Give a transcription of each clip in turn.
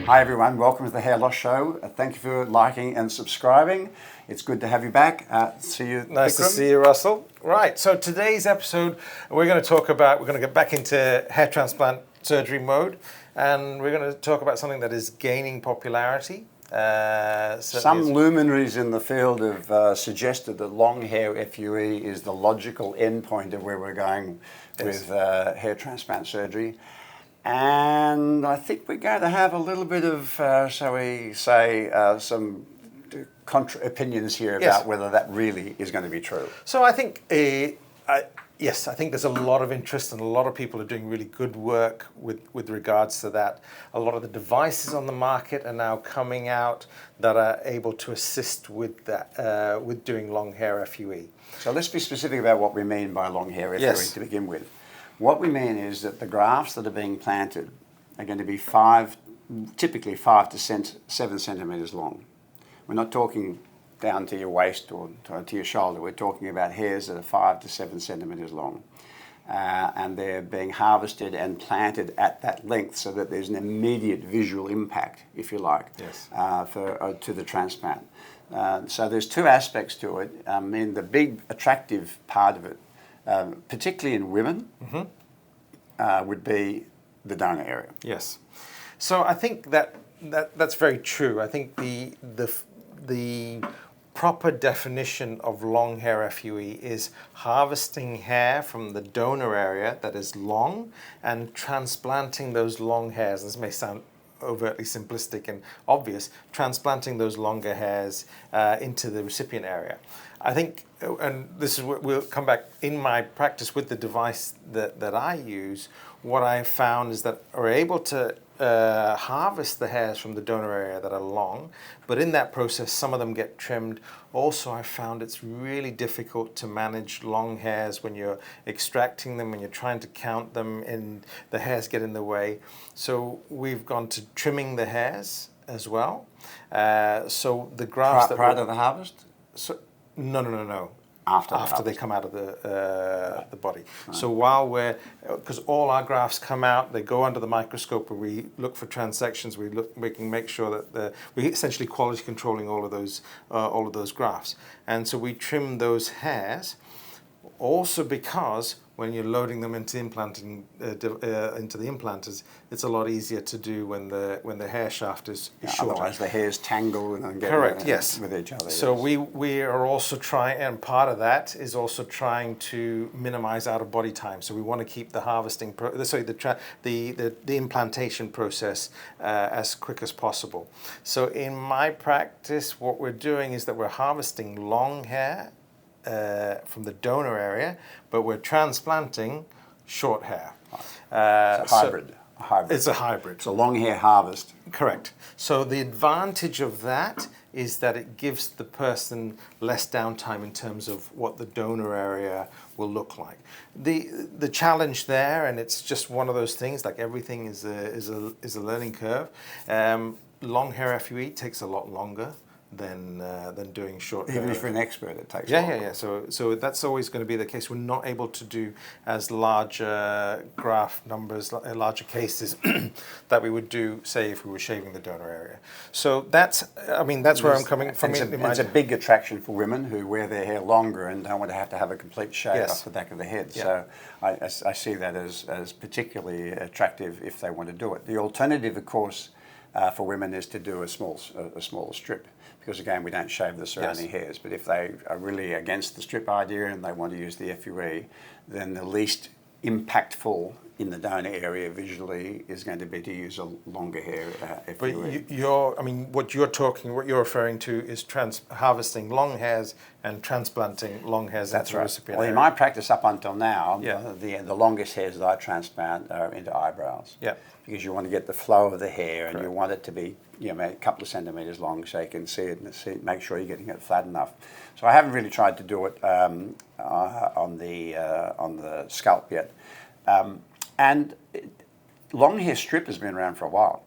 Hi everyone, welcome to the Hair Loss Show. Thank you for liking and subscribing. It's good to have you back. See you, Nice Vikram. to see you, Russell. Right, so today's episode, we're going to get back into hair transplant surgery mode, and we're going to talk about something that is gaining popularity. Some luminaries in the field have suggested that long hair FUE is the logical endpoint of where we're going with hair transplant surgery. And I think we're going to have a little bit of, shall we say, some opinions here about whether that really is going to be true. So I think, yes, I think there's a lot of interest and a lot of people are doing really good work with regards to that. A lot of the devices on the market are now coming out that are able to assist with that, with doing long hair FUE. So let's be specific about what we mean by long hair FUE to begin with. What we mean is that the grafts that are being planted are going to be typically 5 to 7 centimetres long. We're not talking down to your waist or to your shoulder. We're talking about hairs that are 5 to 7 centimetres long. And they're being harvested and planted at that length so that there's an immediate visual impact, if you like, to the transplant. So there's two aspects to it. I mean, the big attractive part of it, particularly in women, would be the donor area. Yes. So I think that's very true. I think the proper definition of long hair FUE is harvesting hair from the donor area that is long and transplanting those long hairs. This may sound overtly simplistic and obvious, transplanting those longer hairs into the recipient area. I think, and this is what we'll come back in my practice with the device that I use, what I found is that we're able to harvest the hairs from the donor area that are long, but in that process, some of them get trimmed. Also, I found it's really difficult to manage long hairs when you're extracting them, when you're trying to count them, and the hairs get in the way. So we've gone to trimming the hairs as well. So the grafts prior to the harvest? No. After they come out of the body. Right. So because all our grafts come out, they go under the microscope and we look for transections. We can make sure that we're essentially quality controlling all of those grafts. And so we trim those hairs, also because when you're loading them into the implanters, it's a lot easier to do when the hair shaft is shorter. Otherwise the hairs tangle and get with each other. So we are also trying, and part of that is also trying to minimize out of body time. So we want to keep the harvesting, the implantation process as quick as possible. So in my practice, what we're doing is that we're harvesting long hair from the donor area, but we're transplanting short hair. It's a hybrid. It's a hybrid. It's a long hair harvest. Correct. So the advantage of that is that it gives the person less downtime in terms of what the donor area will look like. The challenge there, and it's just one of those things, like everything is a learning curve. Long hair FUE takes a lot longer than doing short hair. Even if you're an expert, it takes longer. Yeah. So that's always going to be the case. We're not able to do as large graft numbers, larger cases that we would do, say, if we were shaving the donor area. So that's where I'm coming from. It's a big attraction for women who wear their hair longer and don't want to have a complete shave off the back of the head. Yeah. So I see that as particularly attractive if they want to do it. The alternative, of course, for women is to do a small strip. Because again, we don't shave the surrounding hairs. But if they are really against the strip idea and they want to use the FUE, then the least impactful in the donor area visually is going to be to use a longer hair FUE. But what you're referring to is harvesting long hairs and transplanting long hairs into the recipient area. In my practice up until now, the longest hairs that I transplant are into eyebrows. Yeah. Because you want to get the flow of the hair and you want it to be a couple of centimetres long so you can see it and make sure you're getting it flat enough. So I haven't really tried to do it on the scalp yet. Long hair strip has been around for a while.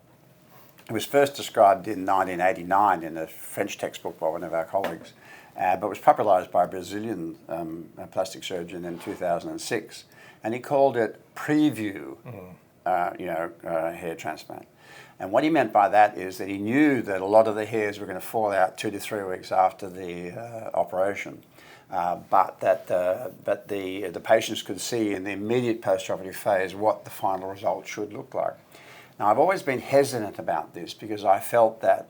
It was first described in 1989 in a French textbook by one of our colleagues, but was popularised by a Brazilian plastic surgeon in 2006. And he called it preview hair transplant. And what he meant by that is that he knew that a lot of the hairs were going to fall out 2 to 3 weeks after the operation, but the patients could see in the immediate post-operative phase what the final result should look like. Now, I've always been hesitant about this because I felt that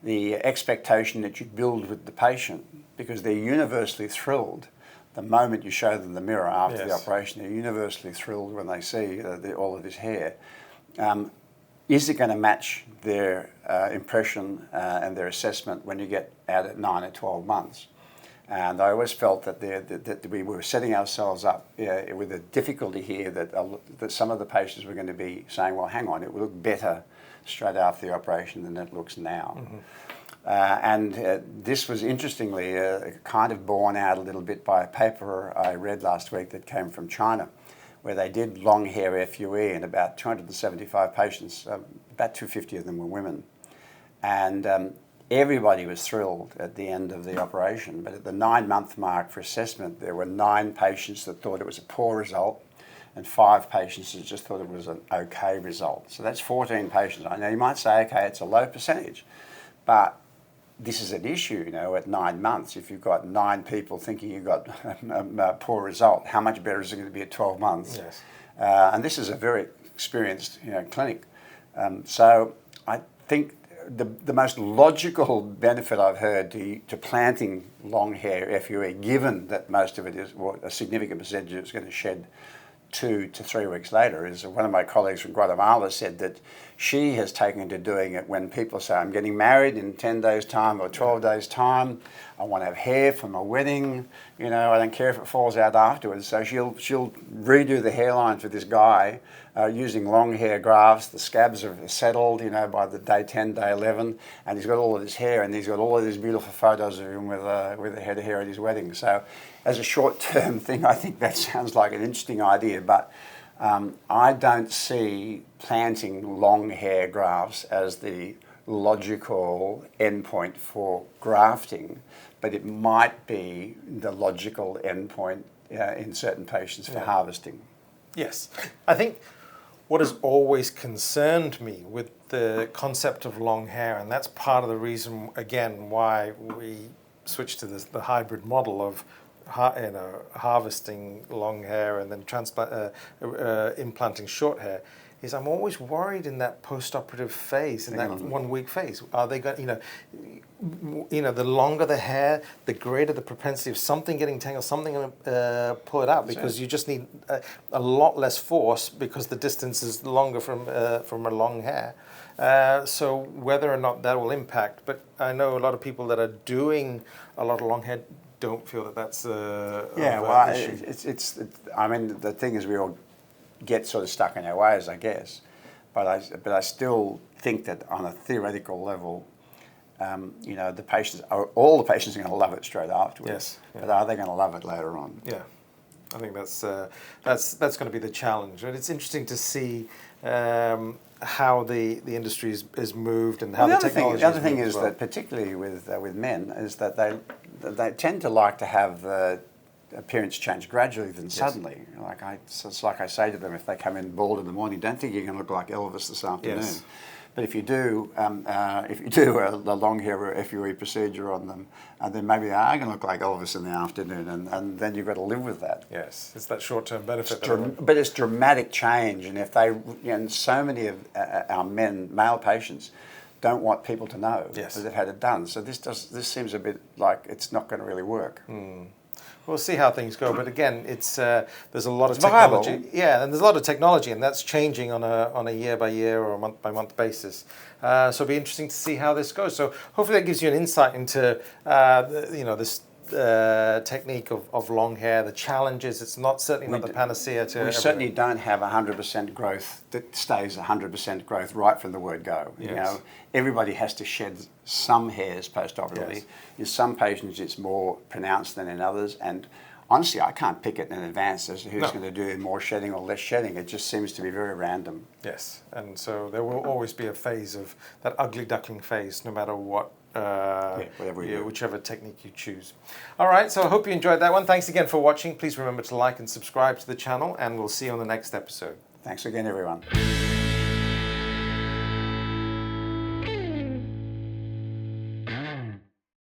the expectation that you build with the patient, because they're universally thrilled the moment you show them the mirror after the operation, they're universally thrilled when they see all of this hair. Is it going to match their impression and their assessment when you get out at 9 or 12 months? And I always felt that we were setting ourselves up with a difficulty here that some of the patients were going to be saying, well, hang on, it will look better straight after the operation than it looks now. This was interestingly kind of borne out a little bit by a paper I read last week that came from China, where they did long hair FUE in about 275 patients, about 250 of them were women. And everybody was thrilled at the end of the operation, but at the 9-month mark for assessment, there were 9 patients that thought it was a poor result and 5 patients that just thought it was an okay result. So that's 14 patients. I know you might say, okay, it's a low percentage, but this is an issue, at 9 months. If you've got 9 people thinking you've got a poor result, how much better is it going to be at 12 months? Yes. And this is a very experienced, clinic. So I think the most logical benefit I've heard to planting long hair FUE, given that most of it is, well, a significant percentage is going to shed 2 to 3 weeks later, is one of my colleagues from Guatemala said that she has taken to doing it when people say, I'm getting married in 10 days' time or 12 days' time, I want to have hair for my wedding, I don't care if it falls out afterwards. So she'll redo the hairline for this guy using long hair grafts. The scabs are settled, by the day 10, day 11, and he's got all of his hair, and he's got all of these beautiful photos of him with a head of hair at his wedding. So as a short-term thing, I think that sounds like an interesting idea, but I don't see planting long hair grafts as the logical endpoint for grafting, but it might be the logical endpoint in certain patients for harvesting. Yes. I think what has always concerned me with the concept of long hair, and that's part of the reason, again, why we switched to the hybrid model of harvesting long hair and then implanting short hair, is I'm always worried in that post-operative phase, in that 1 week phase. Are they going, the longer the hair, the greater the propensity of something getting tangled, something going to pull it out, because you just need a lot less force because the distance is longer from a long hair. So whether or not that will impact, but I know a lot of people that are doing a lot of long hair don't feel that that's an issue. I mean, the thing is we all get sort of stuck in our ways, I guess. But I still think that on a theoretical level, the patients are all the patients are going to love it straight afterwards. Yes. Yeah. But are they going to love it later on? Yeah, I think that's going to be the challenge. And it's interesting to see how the industry is moved and how the technology. The other thing is that particularly with men is that they tend to like to have the appearance change gradually than suddenly. It's like I say to them, if they come in bald in the morning, don't think you're going to look like Elvis this afternoon. Yes. But if you do a long hair FUE procedure on them, then maybe they are going to look like Elvis in the afternoon, and then you've got to live with that. Yes, it's that short-term benefit. But it's dramatic change, and if they, and so many of our male patients don't want people to know that they've had it done. So this seems a bit like it's not going to really work. We'll see how things go, but again, there's a lot of technology. Viable. Yeah, and there's a lot of technology, and that's changing on a year by year or a month by month basis. So it'll be interesting to see how this goes. So hopefully that gives you an insight into this technique of long hair, the challenges. It's certainly not the panacea to everything. We certainly don't have 100% growth that stays 100% growth right from the word go. Yes. Everybody has to shed some hairs post-operatively. Yes. In some patients it's more pronounced than in others, and honestly I can't pick it in advance as to who's going to do more shedding or less shedding. It just seems to be very random. Yes, and so there will always be a phase of that ugly duckling phase, no matter what. Whichever technique you choose. All right, so I hope you enjoyed that one. Thanks again for watching. Please remember to like and subscribe to the channel, and we'll see you on the next episode. Thanks again, everyone.